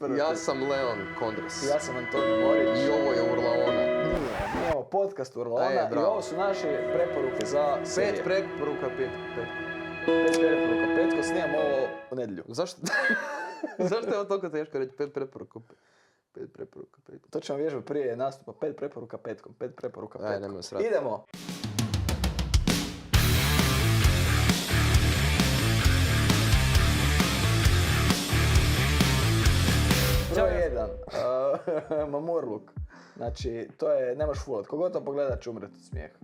Ja sam Leon Kondras. Ja sam Antonij Morić. I ovo je Urlaona. Nije ovo podcast Urlaona i ovo su naše preporuke za serije. 5 preporuka, 5. 5 preporuka petkom, snijamo ovo u nedjelju. Zašto? Zašto je ovo toliko teško reći 5 preporuka? 5 preporuka petkom. To ćemo vježbati prije nastupa. 5 preporuka petkom. 5 preporuka petkom. Nemoj srati. Idemo! Broj 1. Mamurluk. Znači, to je, nemaš fulat. Kogod to pogleda će umreti od smijeha.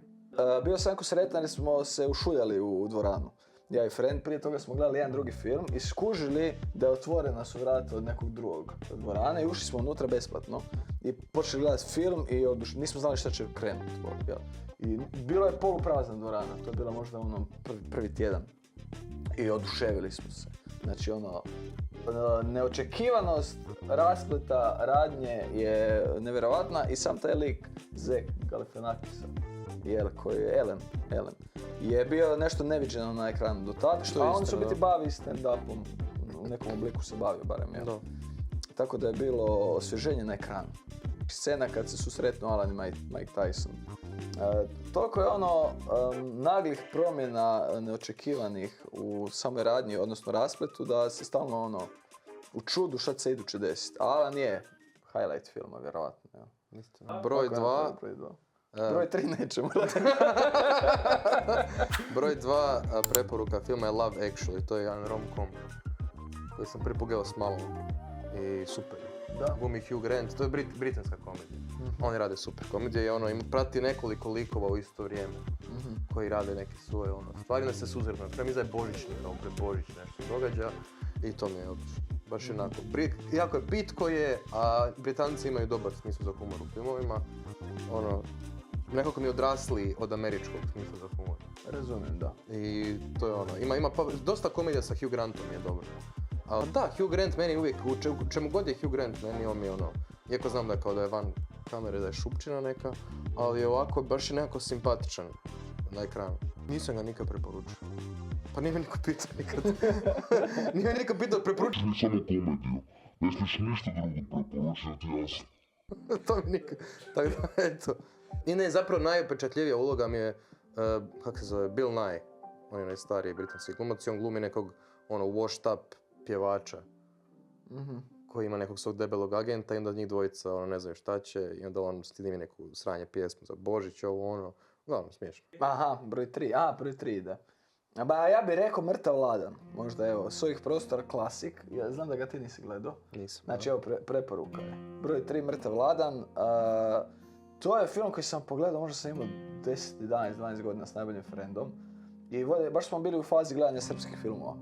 Bio sam jako sretan jer smo se ušuljali u dvoranu. Ja i friend, prije toga smo gledali jedan drugi film i skužili da je otvorena su vrata od nekog drugog dvorane i ušli smo unutra besplatno. I počeli gledati film i nismo znali šta će krenuti. I bilo je poluprazna dvorana, to je bila možda prvi tjedan. I oduševili smo se. Znači neočekivanost raspleta radnje je nevjerovatna i sam taj lik Zek Galifianakisa koji je Ellen je bio nešto neviđeno na ekranu do tada, a on se u biti bavi stand-upom, u nekom obliku se bavio barem, jel? Tako da je bilo osvježenje na ekranu. Scena kad se susretnu Alan i Mike Tyson. Toliko je naglih promjena neočekivanih u samoj radnji, odnosno raspletu, da se stalno u čudu šta se iduće desiti. Alan je highlight filma, vjerovatno. Ja. Broj 2. Broj 3 nećemo. Broj 2 preporuka filma je Love Actually, to je jedan rom-com koji sam prvi pogledao s malom i super. Glumi Hugh Grant, to je britanska komedija. Oni rade super komedije i im prati nekoliko likova u isto vrijeme koji rade neke svoje stvari da se suzirno. Prema je božićni, pred Božić nešto događa i to mi je odlično. Baš onako. Jako je pitko je, a Britanci imaju dobar smisao za humor u filmovima. Nekako mi odrasli od američkog smisla za humor. Razumijem, da. I to je ima dosta komedija sa Hugh Grantom je dobro. Ali da, Hugh Grant meni uvijek, u čemu god je Hugh Grant, meni on mi iako znam da kao da je van kamere, da je šupčina neka, ali je ovako baš je nekako simpatičan na ekranu. Nisam ga nikad preporučio. Pa nije me niko pitao nikad. Nije me niko pitao preporučio. Samo komediju. Ne smiješ ništa drugo preporučiti, jasno. To mi nikad. Tako da, eto. I ne, zapravo najupečatljivija uloga mi je, kako se zove, Bill Nye. On je najstariji britanski glumac i on glumi nekog washed up pjevača koji ima nekog svog debelog agenta i onda njih dvojica ne znaju šta će i onda on snimi neku sranje pjesmu za Božić, uglavnom smiješno. Aha, broj 3, broj 3, da. Ja bih rekao Mrtav Ladan, možda evo, s ovih prostora klasik, ja znam da ga ti nisi gledao. Nisam. Znači evo, preporuka je. Broj 3, Mrtav Ladan, to je film koji sam pogledao, možda sam imao 10, 11, 12 godina s najboljim friendom i baš smo bili u fazi gledanja srpskih filmova.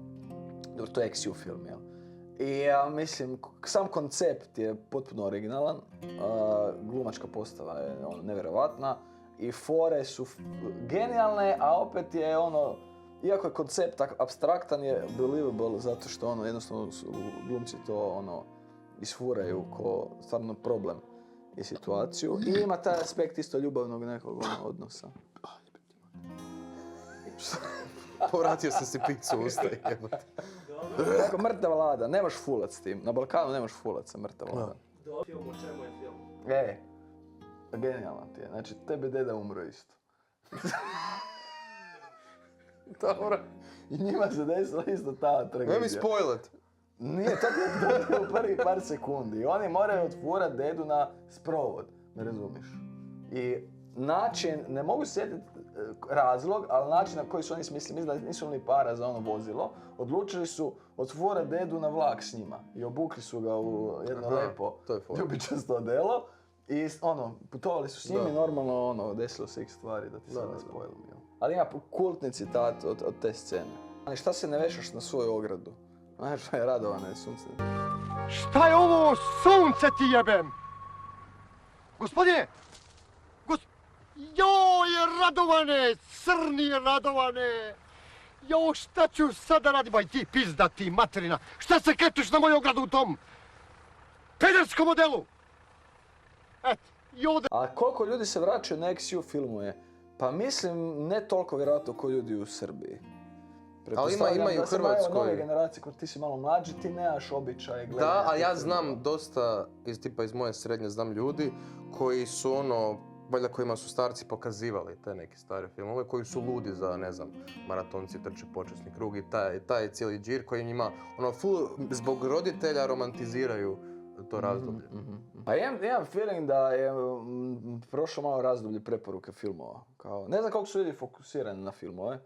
Dobro, to je XU film, jel? I ja mislim, sam koncept je potpuno originalan, glumačka postava je nevjerovatna i fore su genijalne, a opet je iako je koncept apstraktan, je believable zato što jednostavno glumci to isfuraju ko stvarno problem i situaciju. I ima taj aspekt isto ljubavnog nekog odnosa. Povratio sam si pizzu u usta i jebate. Tako, Mrtav Ladan, nemaš fulac s tim. Na Balkanu nemaš fulac sa Mrtav Ladan. Dobro, film, o čemu je film? Genijalan ti je. Znači, tebi deda umro isto. Dobro. I njima se desila isto ta tragedija. Ne mi spoilet. Nije, to ti je u prvih par sekundi. I oni moraju otfurat dedu na sprovod, me razumiješ. I način, ne mogu sjetiti razlog, ali način na koji su oni smislili, mislim da nisu imali para za vozilo, odlučili su otvorat dedu na vlak s njima i obukli su ga u jedno lepo ljubičasto odelo i putovali su s njim i normalno desilo se ih stvari da ti sad ne spoilim. Ali ima kultni citat od te scene. Ali šta se ne vešaš na svoju ogradu? Znaš, je Radovana je sunce. Šta je ovo sunce ti jebem? Gospodine! Joj, Radovane, crni Radovane! Jo, šta ću sada radim? Aj ti pizda ti, materina! Šta se krećeš na moju ogradu u tom pederskom modelu? A koliko ljudi se vraćaju na XU filmuje? Pa mislim, ne toliko vjerojatno kao ljudi u Srbiji. Pretpostavljam ima i u da sad nove Hrvatskoj. generacije, kad ti si malo mlađi, ti nemaš običaj gledanja. Da, a tih ja filmova. znam dosta, iz moje srednje znam ljudi koji su valjda kojima su starci pokazivali te neke stare filmove, koji su ludi za, ne znam, maratonci trče počasni krug i taj cijeli džir koji njima, full, zbog roditelja romantiziraju to razdoblje. A imam feeling da je prošlo malo razdoblje preporuke filmova. Kao, ne znam koliko su ljudi fokusirani na filmove.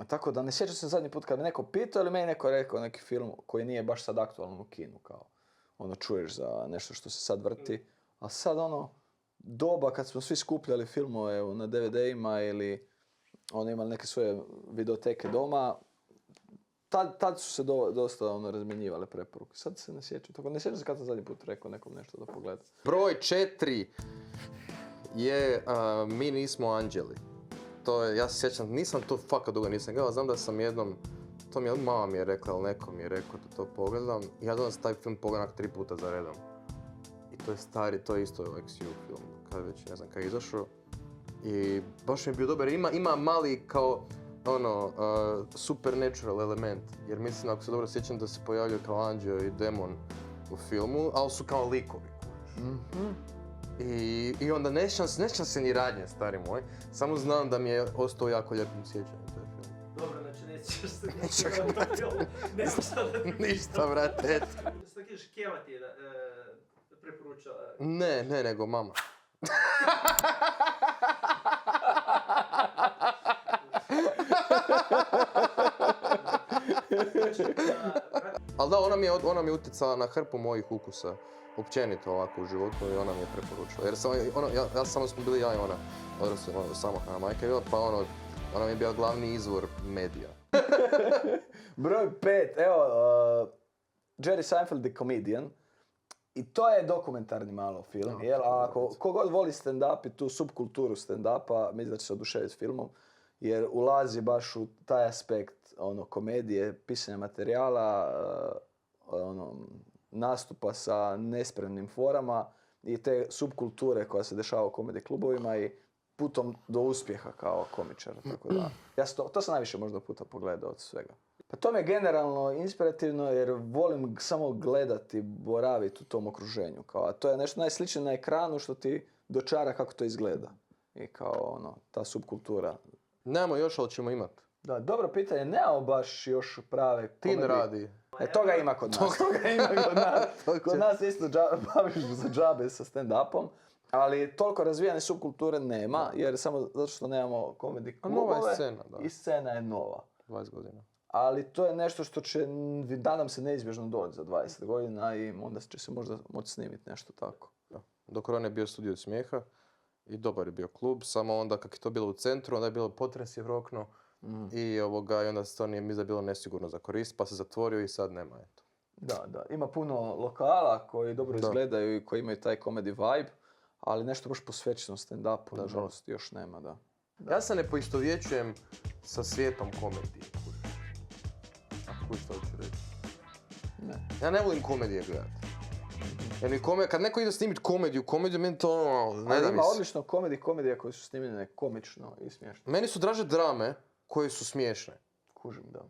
Tako da ne sjećam se zadnji put kad me neko pitao ili meni neko rekao neki film koji nije baš sad aktualan u kinu. Kao, čuješ za nešto što se sad vrti. A sad doba kad smo svi skupljali filmove na DVD-ima ili imali neke svoje videoteke doma, tad su se dosta razmjenjivale preporuke. Sad se ne sjećam. Tako ne sjećam se kad sam zadnji put rekao nekom nešto da pogleda. Broj 4 je Mi nismo anđeli. To je, ja se sjećam, nisam to fakat dugo nisam gledao, znam da sam jednom, to mi je mama mi je rekla, ali neko mi je rekao da to pogledam. I ja danas taj film pogledam 3 puta za redom. I to je stari, to je isto Alex Yu film, kad već ne znam kad je izašao. I baš mi je bio dobar, ima mali kao supernatural element. Jer mislim, ako se dobro sjećam da se pojavljaju kao anđeo i demon u filmu, ali su kao likovi. I onda ne sjećam se ni radnje, stari moj. Samo znam da mi je ostao jako lijepim sjećanjem taj film. Dobro, znači nećeš se ništa na film. Nema šta da ti... Ništa, brate, eto. Šta kažeš, Keva ti je preporučala? Ne, nego mama. Ali da, ona mi je utjecala na hrpu mojih ukusa. Općenito ovako u životu i ona mi je preporučila. Jer ja samo smo bili ja i ona, odrasli samohrana majka je bila, pa ona mi je bila glavni izvor medija. Broj 5, evo, Jerry Seinfeld the Comedian. I to je dokumentarni malo film, jel? A kogod voli stand-up i tu subkulturu stand-upa, mislim da će se oduševiti s filmom, jer ulazi baš u taj aspekt komedije, pisanja materijala, nastupa sa nespremnim forama i te subkulture koja se dešava u komedij klubovima i putom do uspjeha kao komičar. Tako da, ja to sam najviše možda puta pogledao od svega. Pa to mi je generalno inspirativno jer volim samo gledati, boraviti u tom okruženju. Kao, a to je nešto najsličnije na ekranu što ti dočara kako to izgleda. I kao ta subkultura. Nemamo još, ali ćemo imat. Da, dobro pitanje, nemamo baš još prave Tin radi. Toga ima kod nas. Kod nas isto baviš za džabe sa stand-upom. Ali toliko razvijene subkulture nema, jer samo zato što nemamo komedij klubove. Nova je scena, da. I scena je nova. 20 godina. Ali to je nešto što će, nadam se, neizbježno doći za 20 godina i onda će se možda moći snimiti nešto tako. Da. Do korone je bio studio smijeha i dobar je bio klub, samo onda kak je to bilo u centru, onda je bilo potres je vrokno i onda se to nije mi bilo nesigurno za korist, pa se zatvorio i sad nema, eto. Da. Ima puno lokala koji dobro izgledaju i koji imaju taj comedy vibe, ali nešto baš posvećeno stand-upu, nažalost, još nema, da. Ja se ne poistovjećujem sa svijetom komedije. Kuš što ću reći? Ne. Ja ne volim komedije gledati. Kad neko ide snimiti komediju, meni to ne da mi ima se. odlično komedija koje su snimljene komično i smiješno. Meni su draže drame koje su smiješne. Kužim, da.